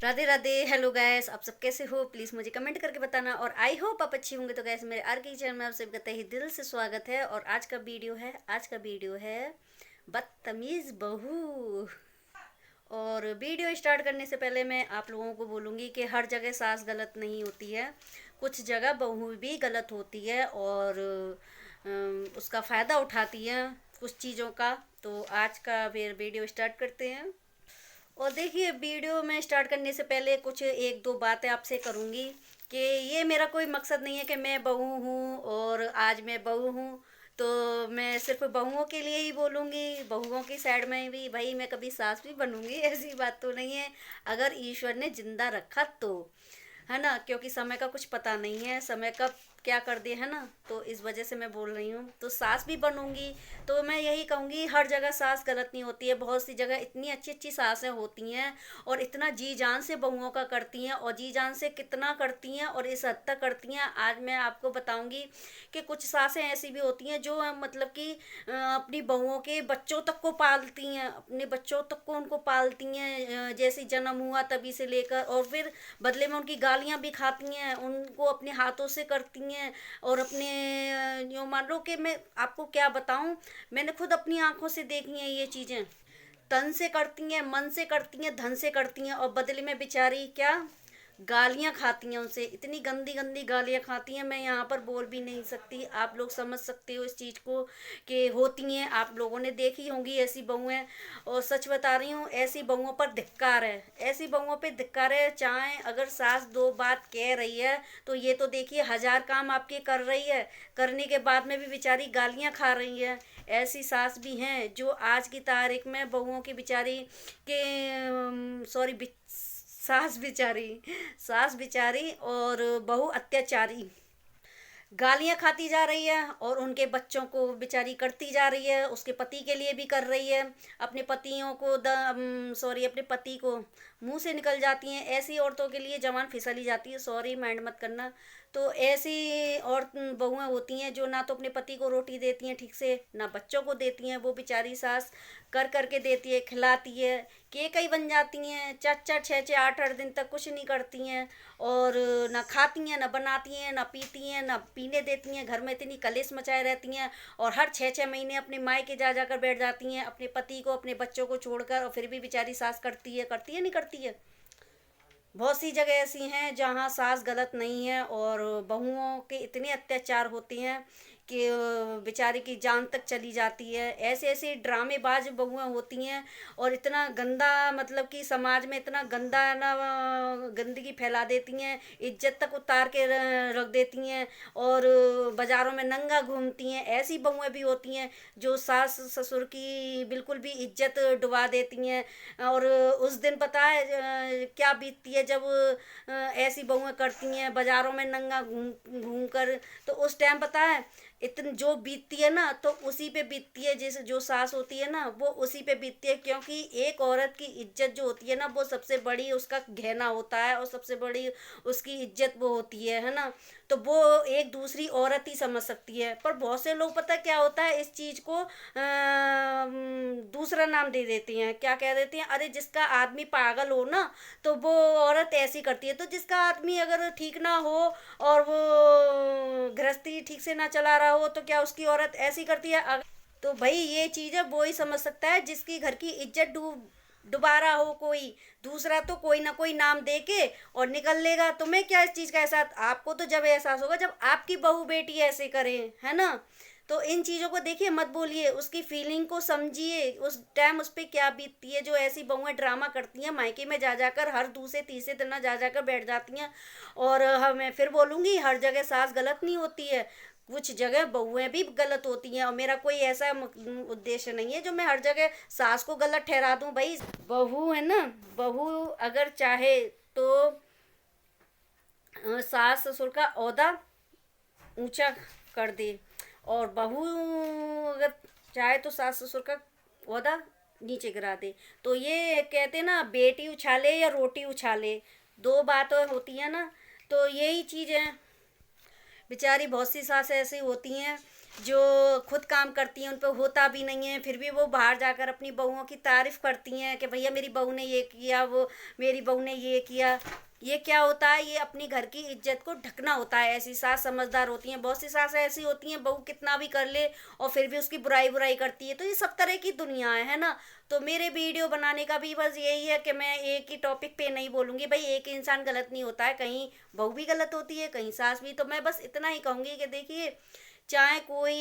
Radhe Radhe. Hello guys, आप सब कैसे हो? प्लीज़ मुझे कमेंट करके बताना और आई होप आप अच्छी होंगे। तो गैस, मेरे आर के चैनल में आप सबका तहे दिल से स्वागत है। और आज का वीडियो है बदतमीज़ बहू। और वीडियो स्टार्ट करने से पहले मैं आप लोगों को बोलूँगी कि हर जगह सास गलत नहीं होती है, कुछ जगह बहू भी गलत होती है और उसका फ़ायदा उठाती है कुछ चीज़ों का। तो आज का फिर वीडियो स्टार्ट करते हैं। और देखिए, वीडियो में स्टार्ट करने से पहले कुछ एक दो बातें आपसे करूँगी कि ये मेरा कोई मकसद नहीं है कि मैं बहू हूँ और आज मैं बहू हूँ तो मैं सिर्फ बहुओं के लिए ही बोलूँगी। बहुओं की साइड में भी भाई मैं कभी सास भी बनूँगी, ऐसी बात तो नहीं है, अगर ईश्वर ने जिंदा रखा तो, है ना। क्योंकि समय का कुछ पता नहीं है, समय कब क्या कर दे, है ना। तो इस वजह से मैं बोल रही हूँ। तो सास भी बनूंगी तो मैं यही कहूँगी, हर जगह सास गलत नहीं होती है। बहुत सी जगह इतनी अच्छी अच्छी सासें होती हैं और इतना जी जान से बहुओं का करती हैं, और जी जान से कितना करती हैं और इस हद तक करती हैं। आज मैं आपको बताऊंगी कि कुछ सासें ऐसी भी होती हैं जो मतलब कि अपनी बहुओं के बच्चों तक को पालती हैं, अपने बच्चों तक को उनको पालती हैं, जैसे जन्म हुआ तभी से लेकर, और फिर बदले में उनकी गालियाँ भी खाती हैं, उनको अपने हाथों से करती हैं। और अपने यूँ मान लो कि मैं आपको क्या बताऊं, मैंने खुद अपनी आंखों से देखी हैं ये चीज़ें। तन से करती हैं, मन से करती हैं, धन से करती हैं, और बदले में बेचारी क्या गालियाँ खाती हैं उनसे। इतनी गंदी गंदी गालियाँ खाती हैं, मैं यहाँ पर बोल भी नहीं सकती। आप लोग समझ सकते हो इस चीज़ को कि होती हैं, आप लोगों ने देखी होंगी ऐसी बहुएं। और सच बता रही हूँ, ऐसी बहुओं पर धिक्कार है, ऐसी बहुओं पे धिक्कार है। चाहे अगर सास दो बात कह रही है तो ये तो देखिए हजार काम आपके कर रही है, करने के बाद में भी बेचारी गालियाँ खा रही है। ऐसी सास भी हैं जो आज की तारीख में बहुओं की बेचारी के सॉरी सास बिचारी और बहू अत्याचारी गालियां खाती जा रही है और उनके बच्चों को बेचारी करती जा रही है, उसके पति के लिए भी कर रही है। अपने पतियों को अपने पति को मुंह से निकल जाती हैं। ऐसी औरतों के लिए जवान फिसली जाती है, सॉरी माइंड मत करना। तो ऐसी और बहुएं होती हैं जो ना तो अपने पति को रोटी देती हैं ठीक से, ना बच्चों को देती हैं। वो बेचारी सास कर करके देती है, खिलाती है, केक ही बन जाती हैं। 4 4 6 6 8 8 दिन तक कुछ नहीं करती हैं और ना खाती हैं, ना बनाती हैं, ना पीती हैं, ना पीने देती हैं। घर में इतनी कलेश मचाए रहती हैं और हर 6 6 महीने अपने मायके जा जाकर बैठ जाती हैं, अपने पति को अपने बच्चों को छोड़कर। और फिर भी बेचारी सास करती है नहीं करती है। बहुत सी जगह ऐसी हैं जहाँ सास गलत नहीं है और बहुओं के इतने अत्याचार होते हैं कि बेचारी की जान तक चली जाती है। ऐसे ऐसे ड्रामेबाज बहुएं होती हैं और इतना गंदा, मतलब कि समाज में इतना गंदा ना गंदगी फैला देती हैं, इज्जत तक उतार के रख देती हैं और बाज़ारों में नंगा घूमती हैं। ऐसी बहुएं भी होती हैं जो सास ससुर की बिल्कुल भी इज्जत डुबा देती हैं। और उस दिन पता है क्या बीतती है जब ऐसी बहुएं करती हैं बाज़ारों में नंगा घूम घूम कर। तो उस टाइम पता है इतनी जो बीतती है ना, तो उसी पे बीतती है, जैसे जो सास होती है ना वो उसी पे बीतती है। क्योंकि एक औरत की इज्जत जो होती है ना, वो सबसे बड़ी उसका गहना होता है और सबसे बड़ी उसकी इज्जत वो होती है ना। तो वो एक दूसरी औरत ही समझ सकती है। पर बहुत से लोग पता क्या होता है, इस चीज़ को दूसरा नाम दे देती हैं। क्या कह देती हैं, अरे जिसका आदमी पागल हो ना तो वो औरत ऐसी करती है। तो जिसका आदमी अगर ठीक ना हो और वो गृहस्थी ठीक से ना चला रहा हो तो क्या उसकी औरत ऐसी करती है? तो भाई ये चीज़ है, वो ही समझ सकता है जिसकी घर की इज्जत डुबा रहा हो कोई दूसरा। तो कोई ना कोई नाम दे के और निकल लेगा। तुम्हें क्या इस चीज़ का एहसास? आपको तो जब एहसास होगा जब आपकी बहू बेटी ऐसे करे, है ना। तो इन चीज़ों को देखिए, मत बोलिए, उसकी फीलिंग को समझिए, उस टाइम उस पर क्या बीतती है। जो ऐसी बहुएं ड्रामा करती हैं, मायके में जा जाकर हर दूसरे तीसरे दिन जा जाकर बैठ जाती हैं। और मैं फिर बोलूँगी, हर जगह सास गलत नहीं होती है, कुछ जगह बहुएं भी गलत होती हैं। और मेरा कोई ऐसा उद्देश्य नहीं है जो मैं हर जगह सास को गलत ठहरा दूं। भाई बहू है ना, बहू अगर चाहे तो सास ससुर का ओहदा ऊंचा कर दे, और बहू अगर चाहे तो सास ससुर का ओहदा नीचे गिरा दे। तो ये कहते ना, बेटी उछाले या रोटी उछाले, दो बातें होती है ना। तो यही चीज़ है। बेचारी बहुत सी सास ऐसी होती हैं जो खुद काम करती हैं उन पे होता भी नहीं है, फिर भी वो बाहर जाकर अपनी बहुओं की तारीफ करती हैं कि भैया मेरी बहू ने ये किया, वो मेरी बहू ने ये किया। ये क्या होता है, ये अपनी घर की इज्जत को ढकना होता है। ऐसी सास समझदार होती हैं, बहुत सी सास ऐसी होती हैं बहू कितना भी कर ले और फिर भी उसकी बुराई बुराई करती है। तो ये सब तरह की दुनिया है ना। तो मेरे वीडियो बनाने का भी बस यही है कि मैं एक ही टॉपिक पे नहीं बोलूँगी। भाई एक इंसान गलत नहीं होता है, कहीं बहू भी गलत होती है, कहीं सास भी। तो मैं बस इतना ही कहूँगी कि देखिए, चाहे कोई,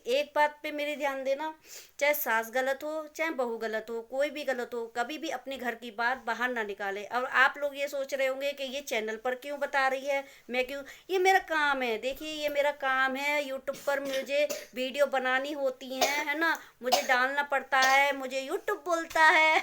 एक बात पे मेरे ध्यान देना, चाहे सास गलत हो चाहे बहू गलत हो, कोई भी गलत हो, कभी भी अपने घर की बात बाहर ना निकाले। और आप लोग ये सोच रहे होंगे कि ये चैनल पर क्यों बता रही है, मैं क्यों, ये मेरा काम है। देखिए ये मेरा काम है, यूट्यूब पर मुझे वीडियो बनानी होती है ना, मुझे डालना पड़ता है, मुझे यूट्यूब बोलता है।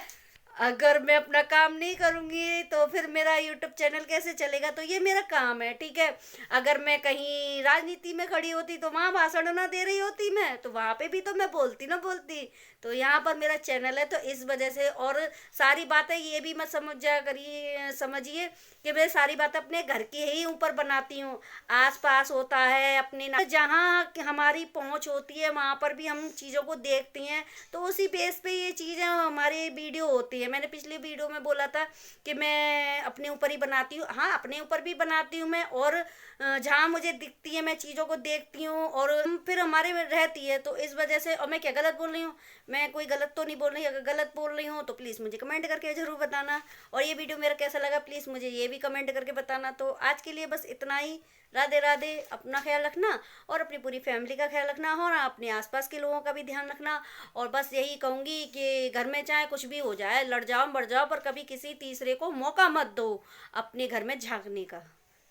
अगर मैं अपना काम नहीं करूँगी तो फिर मेरा यूट्यूब चैनल कैसे चलेगा। तो ये मेरा काम है, ठीक है। अगर मैं कहीं राजनीति में खड़ी होती तो वहाँ भाषण ना दे रही होती मैं, तो वहाँ पे भी तो मैं बोलती ना बोलती। तो यहाँ पर मेरा चैनल है तो इस वजह से। और सारी बातें ये भी मत समझा करिए, समझिए कि मैं सारी बातें अपने घर के ही ऊपर बनाती हूँ। आस पास होता है अपने जहाँ हमारी पहुँच होती है वहाँ पर भी हम चीज़ों को देखती हैं, तो उसी बेस पे ये चीज़ें हमारी वीडियो होती है। मैंने पिछली वीडियो में बोला था कि मैं अपने ऊपर ही बनाती हूँ। हाँ, अपने ऊपर भी बनाती हूँ मैं, और जहाँ मुझे दिखती है मैं चीज़ों को देखती हूँ और फिर हमारे में रहती है। तो इस वजह से, और मैं क्या गलत बोल रही हूँ, मैं कोई गलत तो नहीं बोल रही। अगर गलत बोल रही हूँ तो प्लीज़ मुझे कमेंट करके ज़रूर बताना। और ये वीडियो मेरा कैसा लगा प्लीज़ मुझे ये भी कमेंट करके बताना। तो आज के लिए बस इतना ही। राधे राधे। अपना ख्याल रखना और अपनी पूरी फैमिली का ख्याल रखना और अपने आसपास के लोगों का भी ध्यान रखना। और बस यही कहूँगी कि घर में चाहे कुछ भी हो जाए, लड़ जाओ मर जाओ, पर कभी किसी तीसरे को मौका मत दो अपने घर में झांकने का,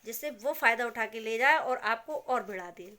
जिससे वो फ़ायदा उठा के ले जाए और आपको और भिड़ा दे।